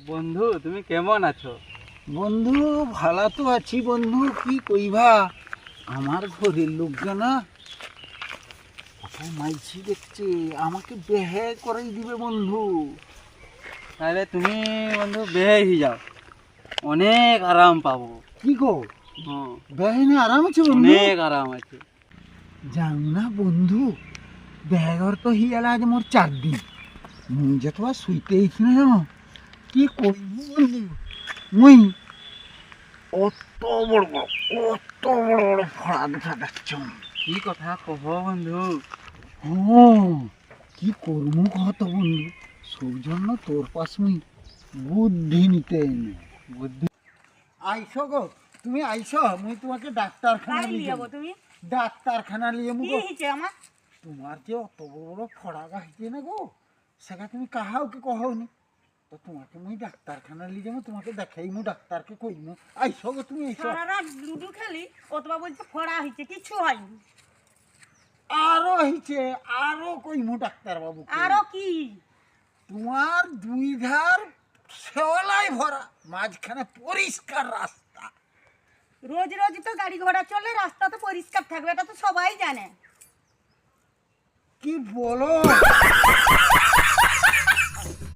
বন্ধু তুমি কেমন আছো? বন্ধু ভালো তো আছি বন্ধু, কি কইবা। আমার ঘরের লোকজন কত মাইছি দেখছে, আমাকে বেহে করাই দিবে বন্ধু। তাহলে তুমি বন্ধু বেহে হয়ে যাও, অনেক আরাম পাবো। কি গো, হ্যাঁ, বেহে আরাম আছে বন্ধু? অনেক আরাম আছে। যাও না বন্ধু, বেহর তো হিয়ালা আজ মোর 4 দিন। মুই যে তোমার শুইতেইছ না জানো, কি করব বন্ধু। মুই অত বড় বড় অত বড় বড় ফড়া দেখা যাচ্ছ। কি কথা কহ বন্ধু? কি করবো কত বন্ধু, সব জন্য তোর পাশ মুই বুদ্ধি নিতে এনে। বুদ্ধি? আইসো গো, তুমি আইসো, মুই তোমাকে ডাক্তারখানা কাই নিয়ে লিয়াবো যাবো। তুমি? ডাক্তারখানা নিয়ে কি মুগো। হইছে আমার? তোমার যে অত বড় বড় ফড়া গাইছে না গো, সেটা তুমি কাহাওকে কহনি। তো তোমাকে মুই ডাক্তারখানা নিয়ে যাবো, তোমাকে দেখাই মু ডাক্তারকে কইমু। আইসো গো, তুমি আইসো। সারা রাত লুডু খেলি, অথবা বলছে ফড়া হইছে, কিছু হয়নি। আরো হইছে, আরো কইমু ডাক্তার বাবু। আরো কি? তোমার দুই ধার শেওলাই ভরা, মাঝখানে পরিষ্কার রাস্তা। রোজ রোজ তো গাড়ি ঘোড়া চলে, রাস্তা তো পরিষ্কার থাকবে, এটা তো সবাই জানে। কি বলো?